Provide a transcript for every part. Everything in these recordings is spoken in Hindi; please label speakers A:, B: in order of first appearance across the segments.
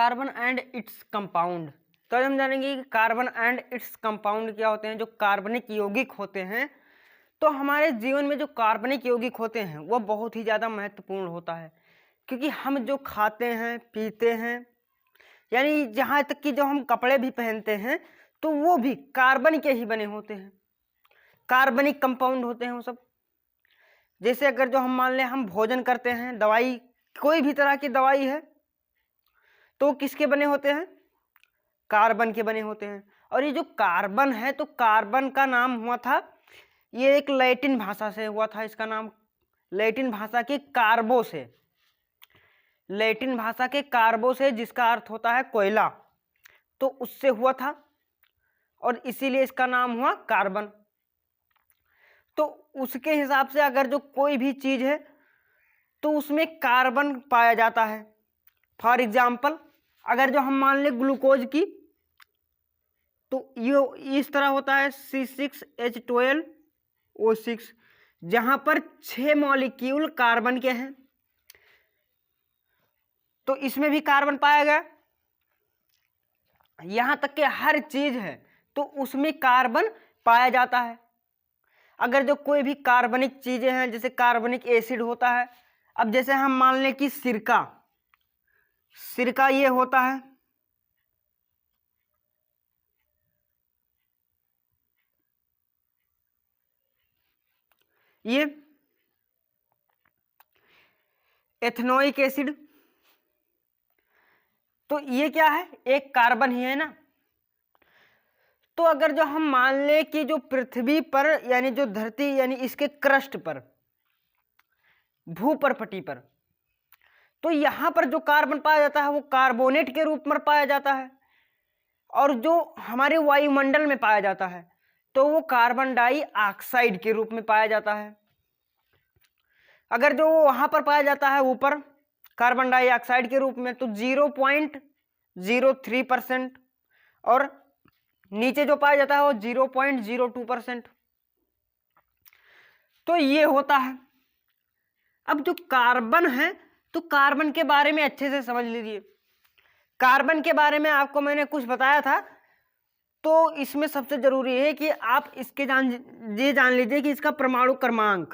A: Carbon and its compound. तो हम जानेंगे कि कार्बन एंड इट्स कंपाउंड क्या होते हैं। जो कार्बनिक यौगिक होते हैं, तो हमारे जीवन में जो कार्बनिक यौगिक होते हैं वो बहुत ही ज़्यादा महत्वपूर्ण होता है, क्योंकि हम जो खाते हैं पीते हैं, यानी जहाँ तक कि जो हम कपड़े भी पहनते हैं तो वो भी कार्बन के ही बने होते हैं, कार्बनिक कंपाउंड होते हैं वो सब। जैसे अगर जो हम मान लें हम भोजन करते हैं, दवाई, कोई भी तरह की दवाई है तो किसके बने होते हैं, कार्बन के बने होते हैं। और ये जो कार्बन है, तो कार्बन का नाम हुआ था, ये एक लैटिन भाषा से हुआ था, इसका नाम लैटिन भाषा के कार्बो से, लैटिन भाषा के कार्बो से, जिसका अर्थ होता है कोयला, तो उससे हुआ था और इसीलिए इसका नाम हुआ कार्बन। तो उसके हिसाब से अगर जो कोई भी चीज है तो उसमें कार्बन पाया जाता है। फॉर एग्जाम्पल अगर जो हम मान लें ग्लूकोज की, तो ये इस तरह होता है C6H12O6, जहां पर 6 मॉलिक्यूल कार्बन के हैं, तो इसमें भी कार्बन पाया गया। यहां तक कि हर चीज है तो उसमें कार्बन पाया जाता है। अगर जो कोई भी कार्बनिक चीजें हैं, जैसे कार्बनिक एसिड होता है, अब जैसे हम मान लें कि सिरका, सिरका ये होता है, ये एथेनोइक एसिड, तो ये क्या है, एक कार्बन ही है ना। तो अगर जो हम मान लें कि जो पृथ्वी पर, यानी जो धरती, यानी इसके क्रस्ट पर, भूपर्पटी पर, तो यहां पर जो कार्बन पाया जाता है वो कार्बोनेट के रूप में पाया जाता है, और जो हमारे वायुमंडल में पाया जाता है तो वो कार्बन डाइऑक्साइड के रूप में पाया जाता है। अगर जो वहां पर पाया जाता है ऊपर कार्बन डाइऑक्साइड के रूप में, तो 0.03%, और नीचे जो पाया जाता है वो 0.02%। तो ये होता है। अब जो कार्बन है, तो कार्बन के बारे में अच्छे से समझ लीजिए। कार्बन के बारे में आपको मैंने कुछ बताया था, तो इसमें सबसे जरूरी है कि आप इसके जान लीजिए कि इसका परमाणु क्रमांक,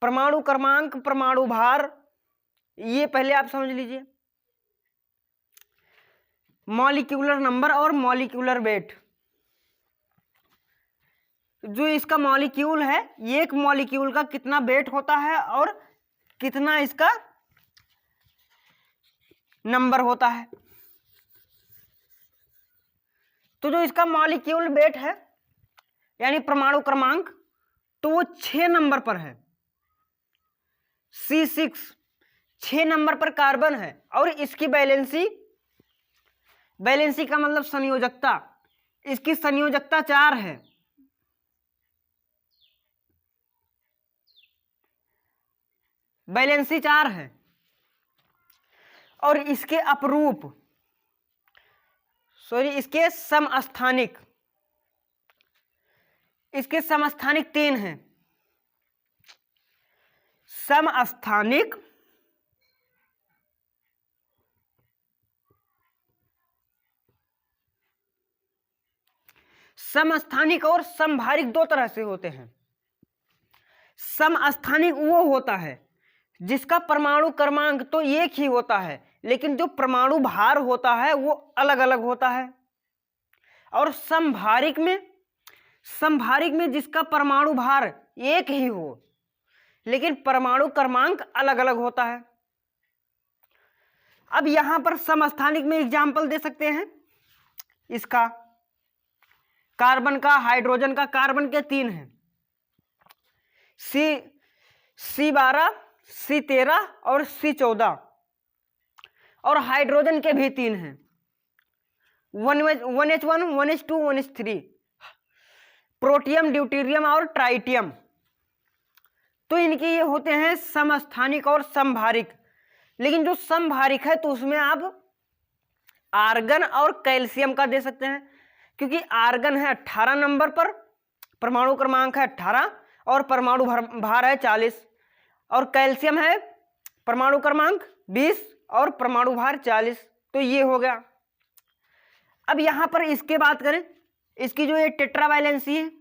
A: परमाणु क्रमांक, परमाणु भार, ये पहले आप समझ लीजिए। मॉलिक्यूलर नंबर और मॉलिक्यूलर वेट, जो इसका मॉलिक्यूल है, एक मॉलिक्यूल का कितना वेट होता है और कितना इसका नंबर होता है। तो जो इसका मॉलिक्यूल वेट है, यानी परमाणु क्रमांक, तो वो 6 नंबर पर है, C6, 6 नंबर पर कार्बन है। और इसकी वैलेंसी, वैलेंसी का मतलब संयोजकता, इसकी संयोजकता 4 है। वैलेंसी 4 है। और इसके अपरूप, सॉरी, इसके समस्थानिक, इसके समस्थानिक 3 हैं। समस्थानिक, समस्थानिक और समभारिक 2 तरह से होते हैं। समस्थानिक वो होता है जिसका परमाणु क्रमांक तो एक ही होता है, लेकिन जो परमाणु भार होता है वो अलग अलग होता है। और समभारिक में, समभारिक में जिसका परमाणु भार एक ही हो लेकिन परमाणु क्रमांक अलग अलग होता है। अब यहां पर समस्थानिक में एग्जाम्पल दे सकते हैं इसका, कार्बन का, हाइड्रोजन का। कार्बन के 3 हैं, C12, C13 और C14। और हाइड्रोजन के भी 3 हैं, 1H1, 1H2, 1H3, protium, deuterium और ट्राइटियम। तो इनके ये होते हैं समस्थानिक और समभारिक। लेकिन जो समभारिक है तो उसमें आप आर्गन और कैल्शियम का दे सकते हैं, क्योंकि आर्गन है 18 नंबर पर, परमाणु क्रमांक है 18 और परमाणु भार है 40, और कैल्शियम है परमाणु क्रमांक 20 और परमाणु भार 40। तो ये हो गया। अब यहां पर इसके बात करें, इसकी जो ये टेट्रा वैलेंसी है,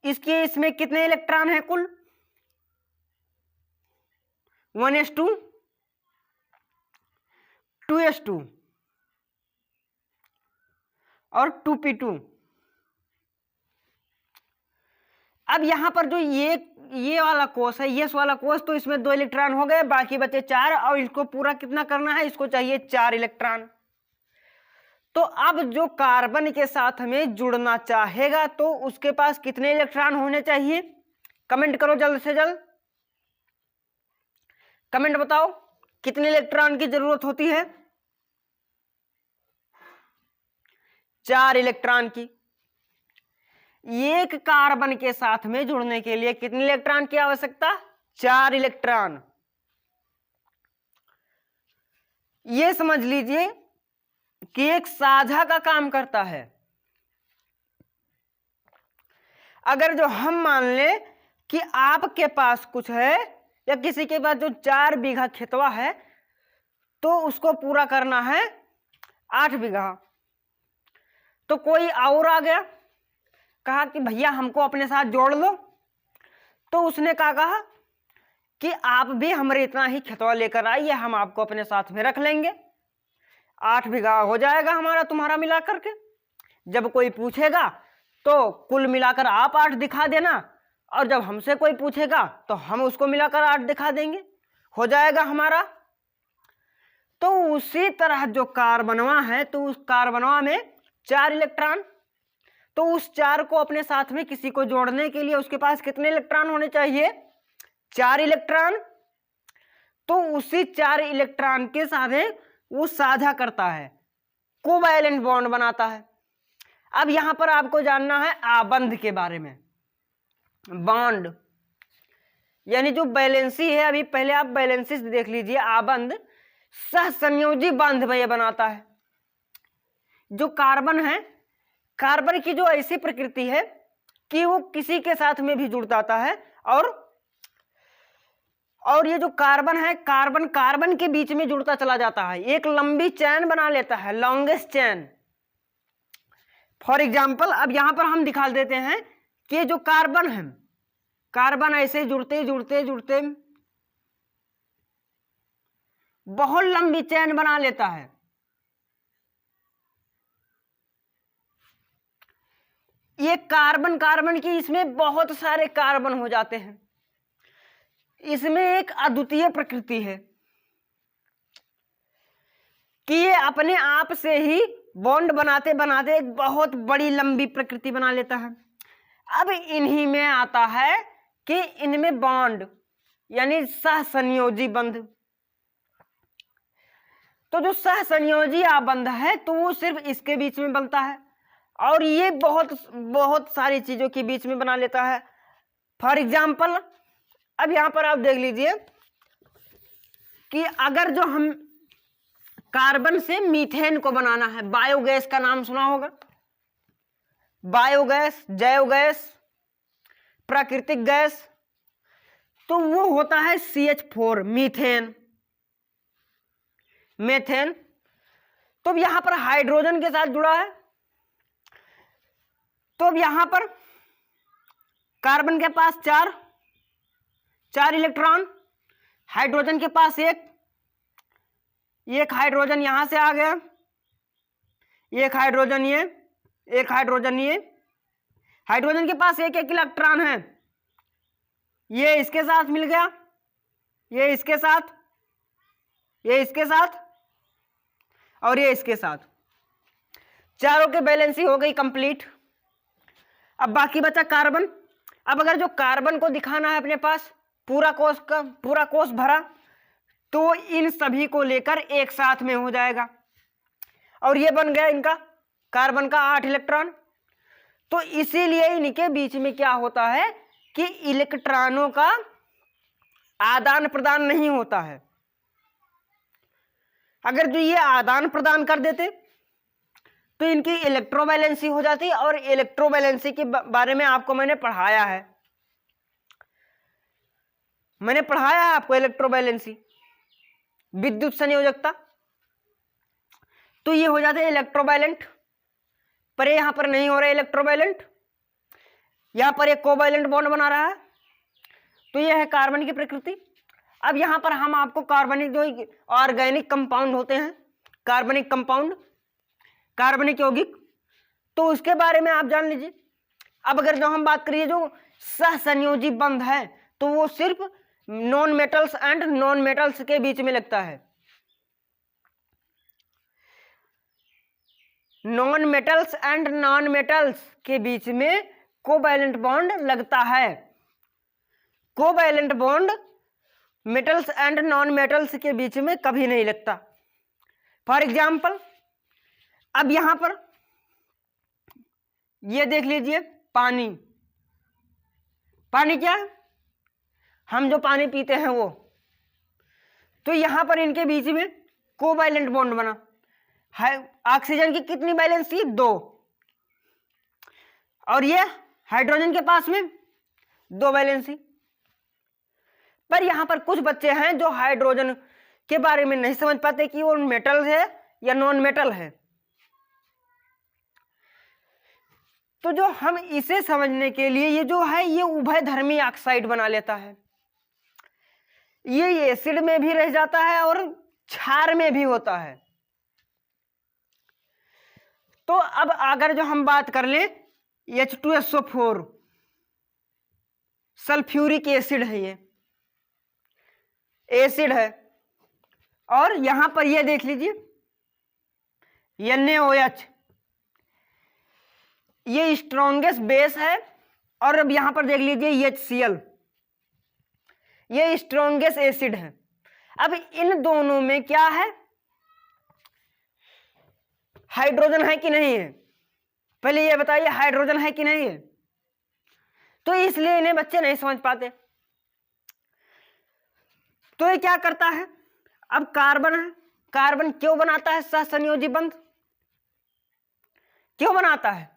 A: इसके इसमें कितने इलेक्ट्रॉन हैं कुल? 1s2 2s2 और 2p2। अब यहां पर जो ये वाला कोष है, ये वाला कोष, तो इसमें 2 इलेक्ट्रॉन हो गए, बाकी बचे 4, और इसको पूरा कितना करना है? इसको चाहिए 4 इलेक्ट्रॉन। तो अब जो कार्बन के साथ हमें जुड़ना चाहेगा तो उसके पास कितने इलेक्ट्रॉन होने चाहिए? कमेंट करो जल्द से जल्द, कमेंट बताओ कितने इलेक्ट्रॉन की जरूरत होती है? 4 इलेक्ट्रॉन की। एक कार्बन के साथ में जुड़ने के लिए कितने इलेक्ट्रॉन की आवश्यकता? 4 इलेक्ट्रॉन। यह समझ लीजिए कि एक साझा का काम करता है। अगर जो हम मान ले कि आपके पास कुछ है या किसी के पास जो 4 बीघा खेतवा है, तो उसको पूरा करना है 8 बीघा, तो कोई और आ गया, कहा कि भैया हमको अपने साथ जोड़ लो, तो उसने कहा कि आप भी हमारे इतना ही खेतवा लेकर आइए, हम आपको अपने साथ में रख लेंगे, 8 बीघा हो जाएगा हमारा तुम्हारा मिला करके। जब कोई पूछेगा तो कुल मिलाकर आप 8 दिखा देना, और जब हमसे कोई पूछेगा तो हम उसको मिलाकर 8 दिखा देंगे, हो जाएगा हमारा। तो उसी तरह जो कार्बनवा है, तो उस कार्बनवा में 4 इलेक्ट्रॉन, तो उस 4 को अपने साथ में किसी को जोड़ने के लिए उसके पास कितने इलेक्ट्रॉन होने चाहिए? 4 इलेक्ट्रॉन। तो उसी 4 इलेक्ट्रॉन के साथ वो साझा करता है, कोवैलेंट बॉन्ड बनाता है। अब यहां पर आपको जानना है आबंध के बारे में। बॉन्ड यानी जो वैलेंसी है, अभी पहले आप वैलेंसी देख लीजिए। आबंध सहसंयोजी बंध में बनाता है। जो कार्बन है, कार्बन की जो ऐसी प्रकृति है कि वो किसी के साथ में भी जुड़ जाता है, और ये जो कार्बन है, कार्बन कार्बन के बीच में जुड़ता चला जाता है, एक लंबी चैन बना लेता है, लॉन्गेस्ट चैन। फॉर एग्जाम्पल अब यहां पर हम दिखा देते हैं कि जो कार्बन है, कार्बन ऐसे जुड़ते जुड़ते जुड़ते बहुत लंबी चैन बना लेता है। ये कार्बन कार्बन की इसमें बहुत सारे कार्बन हो जाते हैं। इसमें एक अद्वितीय प्रकृति है कि ये अपने आप से ही बॉन्ड बनाते बनाते एक बहुत बड़ी लंबी प्रकृति बना लेता है। अब इन्हीं में आता है कि इनमें बॉन्ड यानी सहसंयोजी बंध। तो जो सहसंयोजी आबंध है तो वो सिर्फ इसके बीच में बनता है, और ये बहुत सारी चीजों के बीच में बना लेता है। फॉर एग्जाम्पल अब यहां पर आप देख लीजिए कि अगर जो हम कार्बन से मीथेन को बनाना है, बायोगैस का नाम सुना होगा, बायोगैस, जैव गैस, प्राकृतिक गैस, तो वो होता है CH4 मीथेन, मेथेन। तो अब यहां पर हाइड्रोजन के साथ जुड़ा है, तो अब यहां पर कार्बन के पास 4 इलेक्ट्रॉन, हाइड्रोजन के पास एक हाइड्रोजन यहां से आ गया, एक हाइड्रोजन ये, एक हाइड्रोजन ये, हाइड्रोजन के पास एक इलेक्ट्रॉन है, ये इसके साथ मिल गया, ये इसके साथ, ये इसके साथ, और ये इसके साथ। चारों की बैलेंसी हो गई कंप्लीट। अब बाकी बचा कार्बन। अब अगर जो कार्बन को दिखाना है अपने पास पूरा कोष भरा, तो इन सभी को लेकर एक साथ में हो जाएगा, और ये बन गया इनका कार्बन का 8 इलेक्ट्रॉन। तो इसीलिए इनके बीच में क्या होता है कि इलेक्ट्रॉनों का आदान प्रदान नहीं होता है। अगर जो ये आदान प्रदान कर देते तो इनकी इलेक्ट्रोवैलेंसी हो जाती, और इलेक्ट्रोवैलेंसी के बारे में आपको मैंने पढ़ाया है, आपको इलेक्ट्रोवैलेंसी। विद्युत संयोजकता, तो ये हो जाता है इलेक्ट्रोवायलेंट, पर यहां पर नहीं हो रहा है इलेक्ट्रोवायलेंट, यहां पर एक कोवैलेंट बॉन्ड बना रहा है। तो ये है कार्बन की प्रकृति। अब यहां पर हम आपको कार्बनिक जो ऑर्गेनिक कंपाउंड होते हैं, कार्बनिक कंपाउंड, कार्बनिक यौगिक, तो उसके बारे में आप जान लीजिए। अब अगर जो हम बात करिए जो सहसंयोजी बंध है, तो वो सिर्फ non metals and non metals के बीच में लगता है। Non metals and non metals के बीच में कोवैलेंट बॉन्ड लगता है। Covalent bond metals and non metals के बीच में कभी नहीं लगता। फॉर एग्जाम्पल, अब यहां पर ये देख लीजिए, पानी, पानी क्या है, हम जो पानी पीते हैं वो, तो यहां पर इनके बीच में कोवैलेंट बॉन्ड बना है। ऑक्सीजन की कितनी वैलेंस थी, 2, और ये हाइड्रोजन के पास में 2 वैलेंसी। पर यहां पर कुछ बच्चे हैं जो हाइड्रोजन के बारे में नहीं समझ पाते कि वो मेटल है या नॉन मेटल है। तो जो हम इसे समझने के लिए, ये जो है ये उभयधर्मी ऑक्साइड बना लेता है। ये एसिड में भी रह जाता है और क्षार में भी होता है। तो अब अगर जो हम बात कर लें, H2SO4 सल्फ्यूरिक एसिड है, ये एसिड है, और यहां पर ये देख लीजिए NaOH, ये स्ट्रॉन्गेस्ट बेस है, और अब यहां पर देख लीजिए HCl, ये स्ट्रॉन्गेस्ट एसिड है। अब इन दोनों में क्या है, हाइड्रोजन है कि नहीं है, पहले ये बताइए, हाइड्रोजन है कि नहीं है। तो इसलिए इन्हें बच्चे नहीं समझ पाते। तो ये क्या करता है, अब कार्बन है, कार्बन क्यों बनाता है सहसंयोजी बंध, क्यों बनाता है,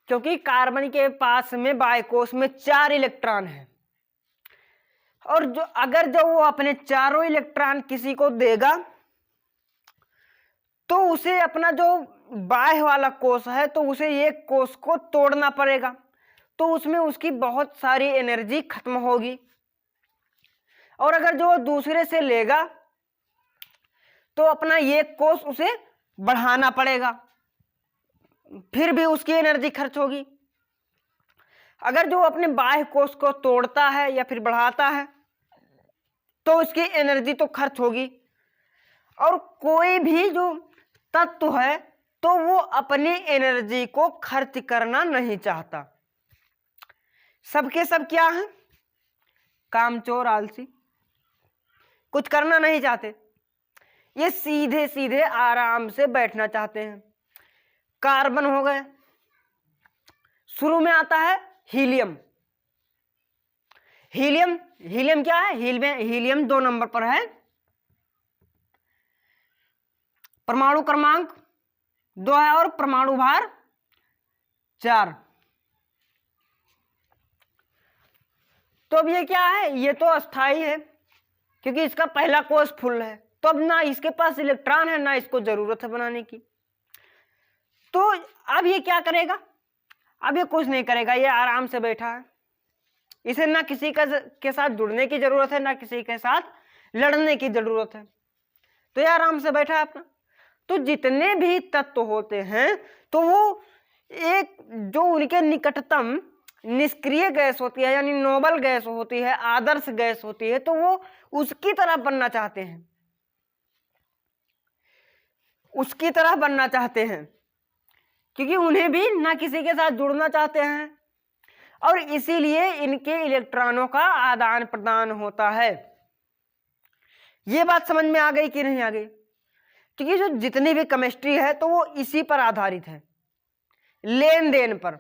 A: क्योंकि कार्बन के पास में बाह्यकोश में 4 इलेक्ट्रॉन है, और जो अगर जो वो अपने चारों इलेक्ट्रॉन किसी को देगा, तो उसे अपना जो बाह्य वाला कोश है, तो उसे एक कोश को तोड़ना पड़ेगा, तो उसमें उसकी बहुत सारी एनर्जी खत्म होगी। और अगर जो दूसरे से लेगा, तो अपना एक कोश उसे बढ़ाना पड़ेगा, फिर भी उसकी एनर्जी खर्च होगी। अगर जो अपने बाह्य कोश को तोड़ता है या फिर बढ़ाता है, तो उसकी एनर्जी तो खर्च होगी। और कोई भी जो तत्व है, तो वो अपनी एनर्जी को खर्च करना नहीं चाहता। सबके सब क्या है, कामचोर, आलसी, कुछ करना नहीं चाहते, ये सीधे सीधे आराम से बैठना चाहते हैं। कार्बन हो गए, शुरू में आता है हीलियम। हीलियम, हीलियम क्या है, हीलियम 2 नंबर पर है, परमाणु क्रमांक 2 है और परमाणु भार 4। तो अब ये क्या है, ये तो अस्थाई है, क्योंकि इसका पहला कोश फुल है, तो अब ना इसके पास इलेक्ट्रॉन है, ना इसको जरूरत है बनाने की। तो अब ये क्या करेगा, अब ये कुछ नहीं करेगा, ये आराम से बैठा है, इसे ना किसी के साथ जुड़ने की जरूरत है, ना किसी के साथ लड़ने की जरूरत है, तो ये आराम से बैठा है अपना। तो जितने भी तत्व होते हैं, तो वो एक जो उनके निकटतम निष्क्रिय गैस होती है, यानी नोबल गैस होती है, आदर्श गैस होती है, तो वो उसकी तरह बनना चाहते हैं, उसकी तरह बनना चाहते हैं, क्योंकि उन्हें भी ना किसी के साथ जुड़ना चाहते हैं, और इसीलिए इनके इलेक्ट्रॉनों का आदान प्रदान होता है। ये बात समझ में आ गई कि नहीं आ गई, क्योंकि जो जितनी भी केमिस्ट्री है, तो वो इसी पर आधारित है, लेन देन पर,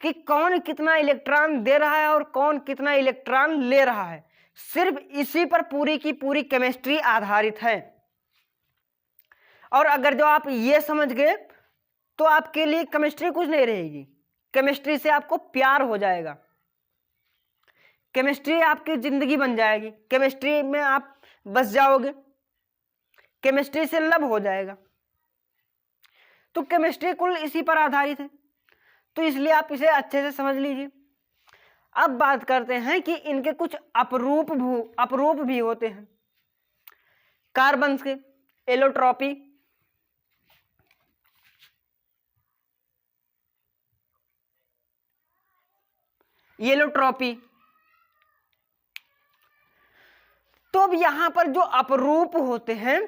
A: कि कौन कितना इलेक्ट्रॉन दे रहा है और कौन कितना इलेक्ट्रॉन ले रहा है, सिर्फ इसी पर पूरी की पूरी केमिस्ट्री आधारित है। और अगर जो आप ये समझ गए, तो आपके लिए केमिस्ट्री कुछ नहीं रहेगी, केमिस्ट्री से आपको प्यार हो जाएगा, केमिस्ट्री आपकी जिंदगी बन जाएगी, केमिस्ट्री में आप बस जाओगे, केमिस्ट्री से लव हो जाएगा। तो केमिस्ट्री कुल इसी पर आधारित है, तो इसलिए आप इसे अच्छे से समझ लीजिए। अब बात करते हैं कि इनके कुछ अपरूप भी होते हैं कार्बन के। एलोट्रॉपी, येलोट्रॉपी। तो अब यहां पर जो अपरूप होते हैं,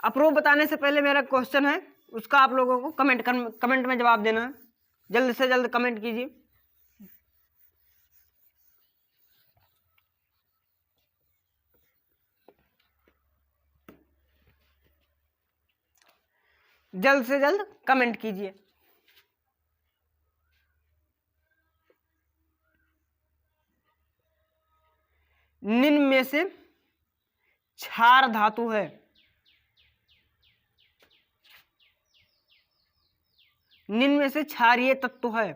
A: अपरूप बताने से पहले मेरा क्वेश्चन है, उसका आप लोगों को कमेंट में जवाब देना है। जल्द से जल्द कमेंट कीजिए। जल्द से जल्द कमेंट कीजिए। निम्न में से क्षार धातु है, निम्न में से क्षारीय तत्व है।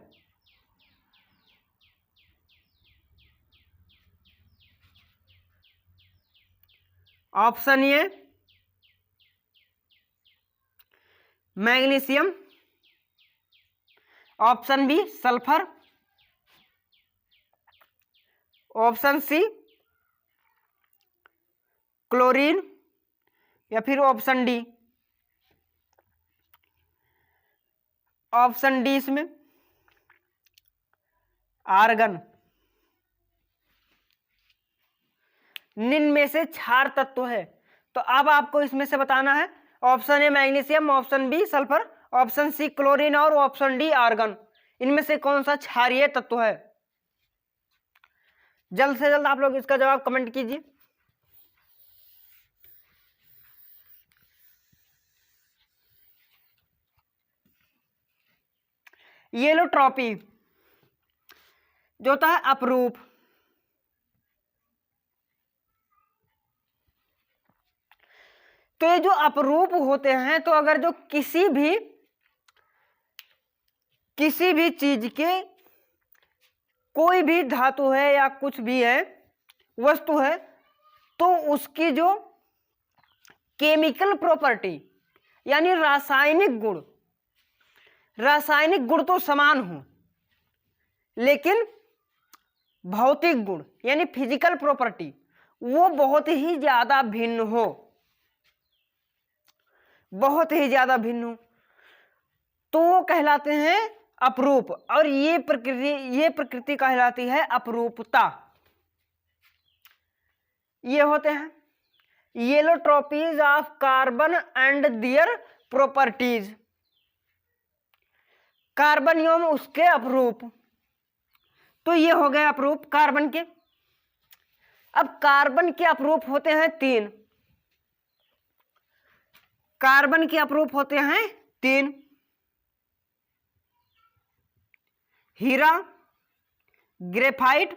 A: Option A magnesium, option B sulphur, option C chlorine, या फिर ऑप्शन डी। ऑप्शन डी इसमें आर्गन। निम्न में से क्षार तत्व है, तो अब आपको इसमें से बताना है option A magnesium, option B sulphur, option C chlorine और ऑप्शन डी आर्गन। इनमें से कौन सा क्षारीय तत्व है? जल्द से जल्द आप लोग इसका जवाब कमेंट कीजिए। येलोट्रॉपी जो होता है अपरूप, तो ये जो अपरूप होते हैं, तो अगर जो किसी भी चीज के कोई भी धातु है या कुछ भी है, वस्तु है, तो उसकी जो केमिकल प्रॉपर्टी यानी रासायनिक गुण तो समान हो, लेकिन भौतिक गुण यानी फिजिकल प्रॉपर्टी वो बहुत ही ज्यादा भिन्न हो, बहुत ही ज्यादा भिन्न हो, तो वो कहलाते हैं अपरूप। और ये प्रकृति कहलाती है अपरूपता। ये होते हैं allotropies of carbon and their properties. Carbon एवं उसके अपरूप, तो ये हो गए अपरूप कार्बन के। अब कार्बन के अपरूप होते हैं 3। कार्बन के अपरूप होते हैं 3, हीरा, ग्रेफाइट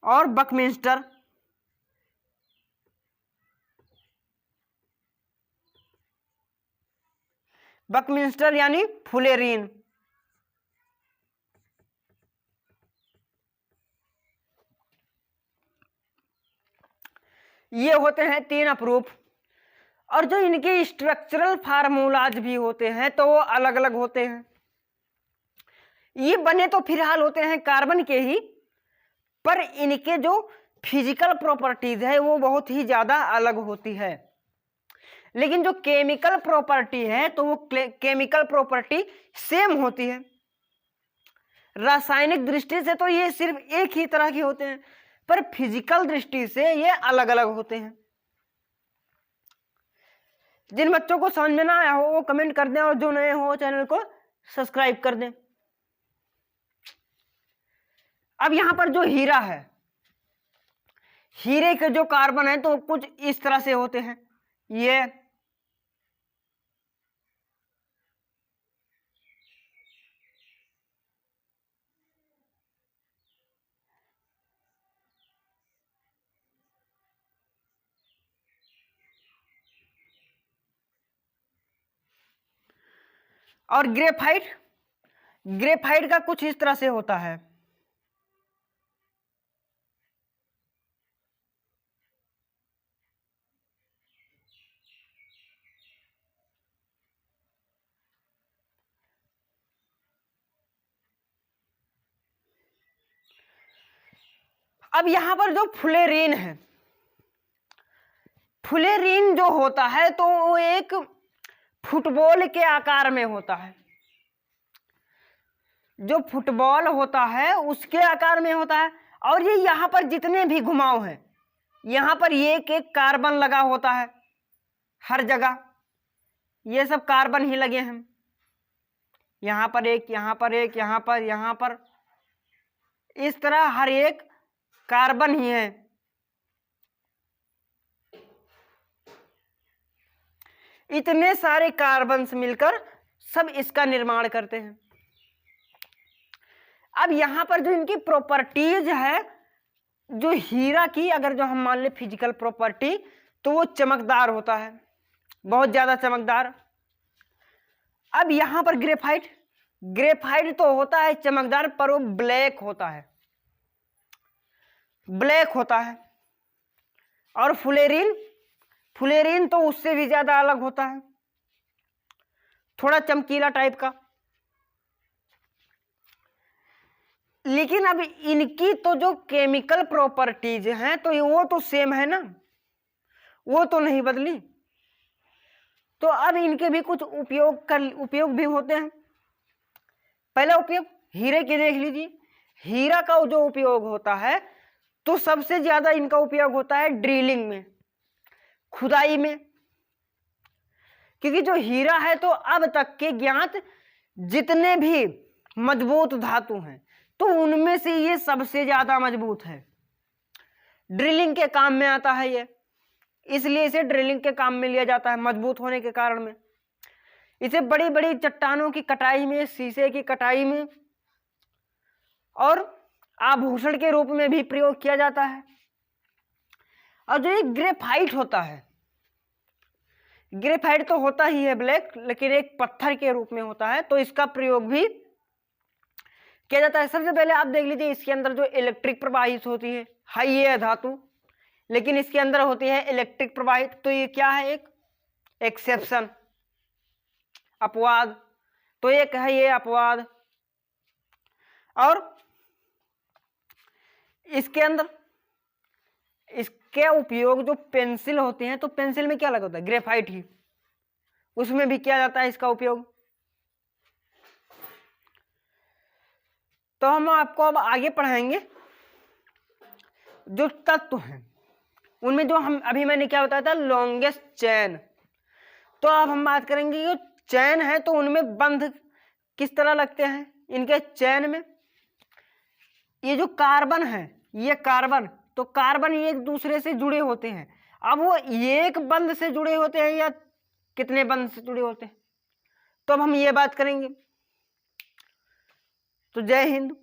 A: और बकमिंस्टर। बकमिंस्टर यानी फुलेरीन। ये होते हैं 3 अपरूप। और जो इनके स्ट्रक्चरल फार्मूलाज भी होते हैं, तो वो अलग अलग होते हैं। ये बने तो फिलहाल होते हैं कार्बन के ही, पर इनके जो फिजिकल प्रॉपर्टीज है वो बहुत ही ज्यादा अलग होती है। लेकिन जो केमिकल प्रॉपर्टी है, तो वो केमिकल प्रॉपर्टी सेम होती है। रासायनिक दृष्टि से तो ये सिर्फ एक ही तरह के होते हैं, पर फिजिकल दृष्टि से ये अलग अलग होते हैं। जिन बच्चों को समझ में ना आया हो वो कमेंट कर दें, और जो नए हो चैनल को सब्सक्राइब कर दें। अब यहां पर जो हीरा है, हीरे के जो कार्बन है तो कुछ इस तरह से होते हैं। ये और ग्रेफाइट ग्रेफाइट का कुछ इस तरह से होता है। अब यहां पर जो फुलेरीन है, फुलेरीन जो होता है तो वो एक फुटबॉल के आकार में होता है। जो फुटबॉल होता है उसके आकार में होता है। और ये यहां पर जितने भी घुमाव हैं, यहां पर एक एक कार्बन लगा होता है हर जगह। ये सब कार्बन ही लगे हैं। यहां पर एक, यहां पर एक, यहां पर, यहां पर, इस तरह हर एक कार्बन ही है। इतने सारे कार्बन मिलकर सब इसका निर्माण करते हैं। अब यहां पर जो इनकी प्रॉपर्टीज है, जो हीरा की अगर जो हम मान ले फिजिकल प्रॉपर्टी, तो वो चमकदार होता है, बहुत ज्यादा चमकदार। अब यहां पर ग्रेफाइट, ग्रेफाइट तो होता है चमकदार, पर वो ब्लैक होता है, ब्लैक होता है। और फुलेरीन, फुलेरीन तो उससे भी ज्यादा अलग होता है, थोड़ा चमकीला टाइप का। लेकिन अब इनकी तो जो केमिकल प्रॉपर्टीज हैं तो वो तो सेम है ना, वो तो नहीं बदली। तो अब इनके भी कुछ उपयोग भी होते हैं। पहला उपयोग हीरे के देख लीजिए। हीरा का जो उपयोग होता है तो सबसे ज्यादा इनका उपयोग होता है ड्रिलिंग में, खुदाई में। क्योंकि जो हीरा है तो अब तक के ज्ञात जितने भी मजबूत धातु हैं तो उनमें से ये सबसे ज्यादा मजबूत है। ड्रिलिंग के काम में आता है ये, इसलिए इसे ड्रिलिंग के काम में लिया जाता है, मजबूत होने के कारण में। इसे बड़ी बड़ी चट्टानों की कटाई में, शीशे की कटाई में और आभूषण के रूप में भी प्रयोग किया जाता है। और जो ये ग्रेफाइट होता है, ग्रेफाइट तो होता ही है ब्लैक, लेकिन एक पत्थर के रूप में होता है, तो इसका प्रयोग भी किया जाता है। सबसे पहले आप देख लीजिए, इसके अंदर जो इलेक्ट्रिक प्रवाहित होती है, हाई है धातु लेकिन इसके अंदर होती है इलेक्ट्रिक प्रवाहित, तो ये क्या है, एक एक्सेप्शन, अपवाद। तो एक है ये अपवाद। और इसके अंदर इसके उपयोग जो पेंसिल होते हैं, तो पेंसिल में क्या लगा होता है, ग्रेफाइट ही, उसमें भी किया जाता है इसका उपयोग। तो हम आपको अब आगे पढ़ाएंगे जो तत्व हैं उनमें जो हम अभी मैंने क्या बताया था, लॉन्गेस्ट चेन। तो अब हम बात करेंगे जो चेन है तो उनमें बंध किस तरह लगते हैं इनके चेन में। ये जो कार्बन है, ये कार्बन, तो कार्बन एक दूसरे से जुड़े होते हैं। अब वो एक बंध से जुड़े होते हैं या कितने बंध से जुड़े होते हैं, तो अब हम ये बात करेंगे। तो जय हिंद।